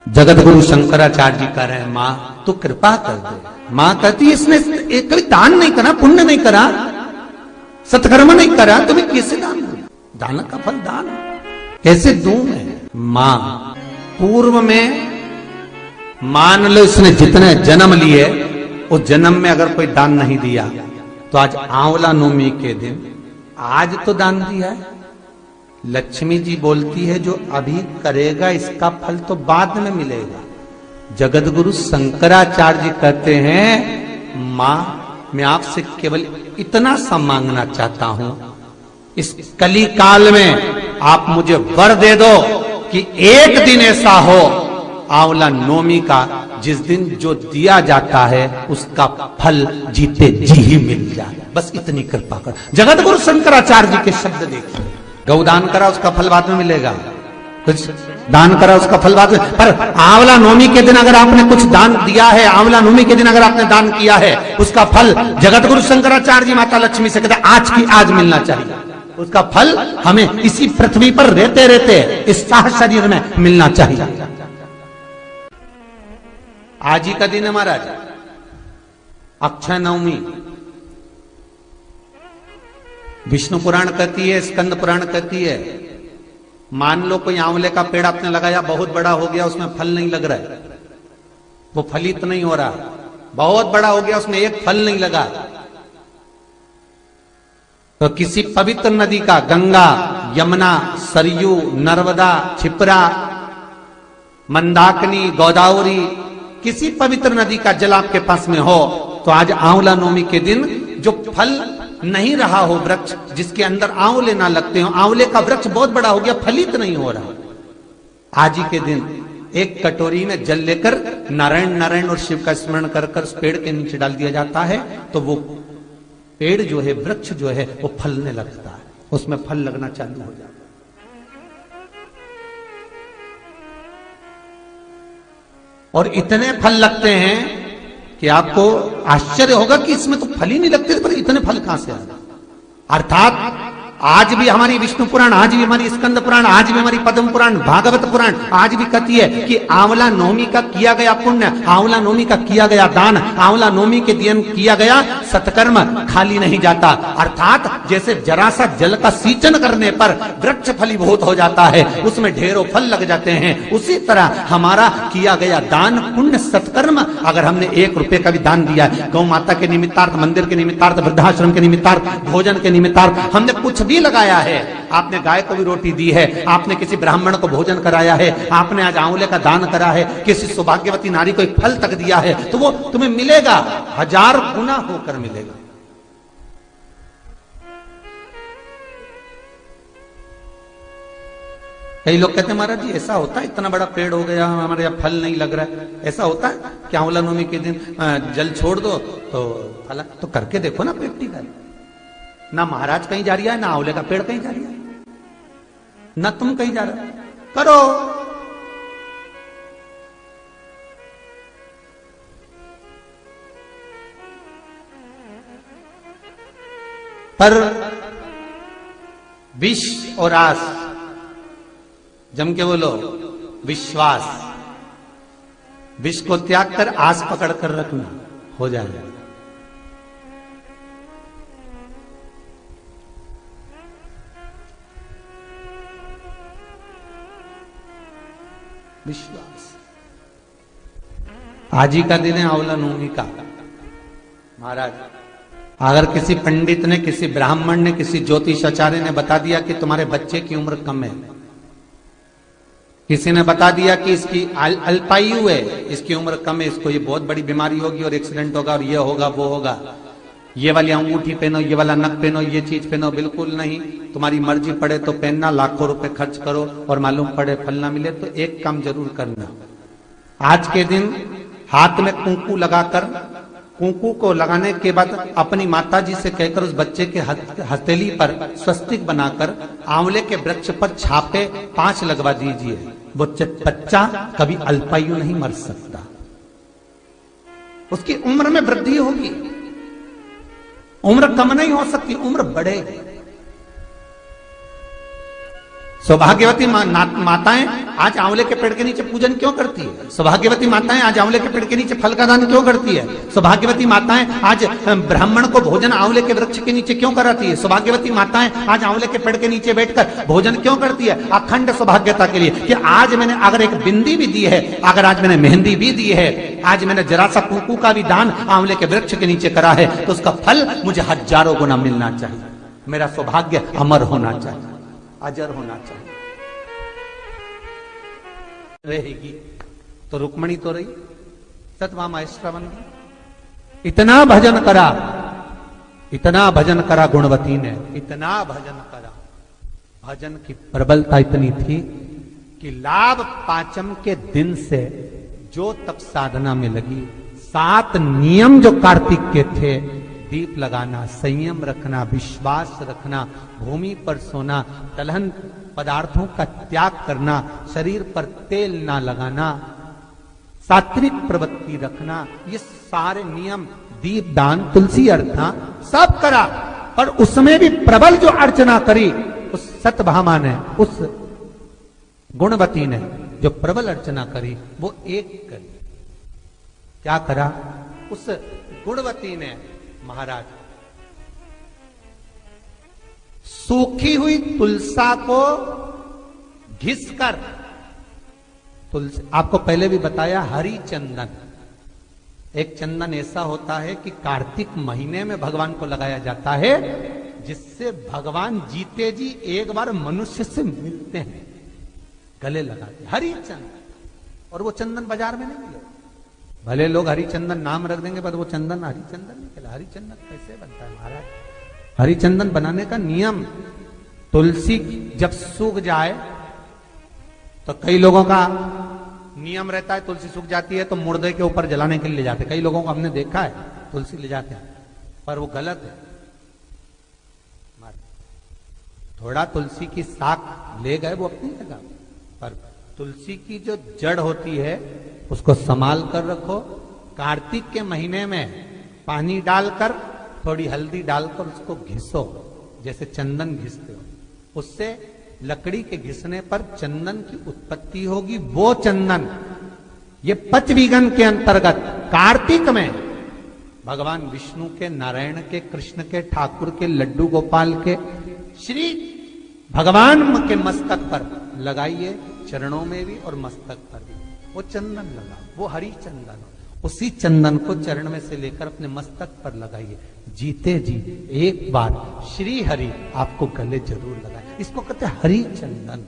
जगत गुरु शंकराचार्य जी कह रहे हैं, मां तू कृपा कर दे। मां कहती है इसने कभी दान नहीं करा, पुण्य नहीं करा, सत्कर्म नहीं करा, तुम्हें कैसे दान दूं? दान का फल दान कैसे दूं मैं? मां पूर्व में मान लो इसने जितने जन्म लिए उस जन्म में अगर कोई दान नहीं दिया तो आज आंवला नवमी के दिन आज तो दान दिया है। लक्ष्मी जी बोलती है जो अभी करेगा इसका फल तो बाद में मिलेगा। जगत गुरु शंकराचार्य जी कहते हैं, मां मैं आपसे केवल इतना सा मांगना चाहता हूं, इस कली काल में आप मुझे वर दे दो कि एक दिन ऐसा हो आंवला नवमी का जिस दिन जो दिया जाता है उसका फल जीते जी ही मिल जाए। बस इतनी कृपा कर। जगत गुरु शंकराचार्य जी के शब्द देखिए, गौदान करा उसका फल बाद में मिलेगा, कुछ दान करा उसका फल बाद में, पर आंवला नवमी के दिन अगर आपने कुछ दान दिया है, आंवला नवमी के दिन अगर आपने दान किया है, उसका फल जगत गुरु शंकराचार्य जी माता लक्ष्मी से कहते आज की आज मिलना चाहिए। उसका फल हमें इसी पृथ्वी पर रहते रहते इस साह शरीर में मिलना चाहिए। आज ही का दिन है महाराज, अक्षय नवमी। विष्णु पुराण कहती है, स्कंद पुराण कहती है, मान लो कोई आंवले का पेड़ आपने लगाया, बहुत बड़ा हो गया, उसमें फल नहीं लग रहा है, वो फलित नहीं हो रहा, बहुत बड़ा हो गया, उसमें एक फल नहीं लगा, तो किसी पवित्र नदी का, गंगा, यमुना, सरयू, नर्मदा, क्षिप्रा, मंदाकिनी, गोदावरी, किसी पवित्र नदी का जल आपके पास में हो तो आज आंवला नवमी के दिन जो फल नहीं रहा हो, वृक्ष जिसके अंदर आंवले ना लगते हो, आंवले का वृक्ष बहुत बड़ा हो गया, फलित नहीं हो रहा, आज ही के दिन एक कटोरी में जल लेकर नारायण नारायण और शिव का स्मरण कर कर उस पेड़ के नीचे डाल दिया जाता है, तो वो पेड़ जो है, वृक्ष जो है, वो फलने लगता है, उसमें फल लगना चालू हो जाता है। और इतने फल लगते हैं कि आपको आश्चर्य होगा कि इसमें तो फल ही नहीं लगते, पर इतने फल कहां से आ रहे। अर्थात आज भी हमारी विष्णु पुराण, आज भी हमारी स्कंद पुराण, आज भी हमारी पद्म पुराण, भागवत पुराण आज भी कहती है कि आंवला नवमी का किया गया पुण्य, आंवला नवमी का किया गया दान, आंवला नवमी के दिन किया गया सत्कर्म खाली नहीं जाता। अर्थात जैसे जरा सा जल का सिंचन करने पर वृक्ष फलीभूत हो जाता है, उसमें ढेरों फल लग जाते हैं, उसी तरह हमारा किया गया दान पुण्य सत्कर्म, अगर हमने 1 रुपए का भी दान दिया, गौ माता के निमित्तार्थ, मंदिर के निमित्तार्थ, वृद्धाश्रम के निमित्तार्थ, भोजन के निमित्तार्थ हमने कुछ भी लगाया है, आपने गाय को भी रोटी दी है, आपने किसी ब्राह्मण को भोजन कराया है, आपने आज आंवले का दान करा है, किसी सौभाग्यवती नारी को एक फल तक दिया है, तो वो तुम्हें मिलेगा, 1000 गुना होकर मिलेगा। कई लोग कहते हैं महाराज जी ऐसा होता है, इतना बड़ा पेड़ हो गया, हमारे यहाँ फल नहीं लग रहा है, ऐसा होता है कि आंवला नवमी के दिन जल छोड़ दो तो फल, तो करके देखो ना प्रैक्टिकल। ना महाराज कहीं जा रहा है, ना आंवले का पेड़ कहीं जा रहा है, ना तुम कहीं जा रहे, करो। पर विष और आस, जम के बोलो, विश्वास, विष को त्याग कर आस पकड़ कर रखना, हो जाएगा। विश्वास। आज ही का दिन है आंवला नवमी का। महाराज अगर किसी पंडित ने, किसी ब्राह्मण ने, किसी ज्योतिषाचार्य ने बता दिया कि तुम्हारे बच्चे की उम्र कम है, किसी ने बता दिया कि इसकी अल्पायु है, इसकी उम्र कम है, इसको ये बहुत बड़ी बीमारी होगी और एक्सीडेंट होगा और ये होगा वो होगा, ये वाली अंगूठी पहनो, ये वाला नक पहनो, ये चीज पहनो, बिल्कुल नहीं, तुम्हारी मर्जी पड़े तो पहनना, लाखों रुपए खर्च करो और मालूम पड़े फल ना मिले तो एक काम जरूर करना, आज के दिन हाथ में कुंकू लगाकर, कुंकू को लगाने के बाद अपनी माताजी से कहकर उस बच्चे के हथेली पर स्वस्तिक बनाकर आंवले के वृक्ष पर छापे 5 लगवा दीजिए। वो बच्चा कभी अल्पायु नहीं मर सकता, उसकी उम्र में वृद्धि होगी, उम्र कम नहीं हो सकती, उम्र बढ़ेगी। सौभाग्यवती माताएं आज आंवले के पेड़ के नीचे पूजन क्यों करती है? सौभाग्यवती माताएं आज आंवले के पेड़ के नीचे फल का दान क्यों करती है? सौभाग्यवती माताएं आज ब्राह्मण को भोजन आंवले के वृक्ष के नीचे क्यों कराती है? सौभाग्यवती माताएं आज आंवले के पेड़ के नीचे बैठकर भोजन क्यों करती है? अखंड सौभाग्यता के लिए कि आज मैंने अगर एक बिंदी भी दी है, अगर आज मैंने मेहंदी भी दी है, आज मैंने जरा सा कुंकू का भी दान आंवले के वृक्ष के नीचे करा है, तो उसका फल मुझे हजारों गुना मिलना चाहिए। मेरा सौभाग्य अमर होना चाहिए, अजर होना चाहिए। रहेगी तो रुक्मणी तो रही, सतभामा श्रवण, इतना भजन करा, इतना भजन करा गुणवती ने, इतना भजन करा। भजन की प्रबलता इतनी थी कि लाभ पाचम के दिन से जो तप साधना में लगी, 7 नियम जो कार्तिक के थे, दीप लगाना, संयम रखना, विश्वास रखना, भूमि पर सोना, दलहन पदार्थों का त्याग करना, शरीर पर तेल ना लगाना, सात्विक प्रवृत्ति रखना, ये सारे नियम, दीप दान, तुलसी अर्चना सब करा। पर उसमें भी प्रबल जो अर्चना करी उस सतभामा ने, उस गुणवती ने जो प्रबल अर्चना करी वो एक करी। क्या करा उस गुणवती ने? महाराज सूखी हुई तुलसा को घिसकर, तुलसी आपको पहले भी बताया, हरी चंदन, एक चंदन ऐसा होता है कि कार्तिक महीने में भगवान को लगाया जाता है, जिससे भगवान जीते जी एक बार मनुष्य से मिलते हैं, गले लगाते, हरी चंदन। और वो चंदन बाजार में नहीं मिलेगा। भले लोग हरिचंदन नाम रख देंगे, पर वो चंदन हरिचंदन नहीं कहला। हरिचंदन कैसे बनता है महाराज? हरिचंदन बनाने का नियम, तुलसी जब सूख जाए तो कई लोगों का नियम रहता है, तुलसी सूख जाती है तो मुर्दे के ऊपर जलाने के लिए ले जाते। कई लोगों को हमने देखा है तुलसी ले जाते हैं, पर वो गलत है। थोड़ा तुलसी की शाख ले गए वो अपनी जगह, पर तुलसी की जो जड़ होती है उसको संभाल कर रखो। कार्तिक के महीने में पानी डालकर, थोड़ी हल्दी डालकर उसको घिसो, जैसे चंदन घिसते हो। उससे लकड़ी के घिसने पर चंदन की उत्पत्ति होगी। वो चंदन, ये पचवीगन के अंतर्गत कार्तिक में भगवान विष्णु के, नारायण के, कृष्ण के, ठाकुर के, लड्डू गोपाल के, श्री भगवान के मस्तक पर लगाइए, चरणों में भी और मस्तक पर भी वो चंदन लगा, वो हरी चंदन। उसी चंदन को चरण में से लेकर अपने मस्तक पर लगाइए। जीते जी एक बार श्री हरि आपको गले जरूर लगाए। इसको कहते हैं हरी चंदन।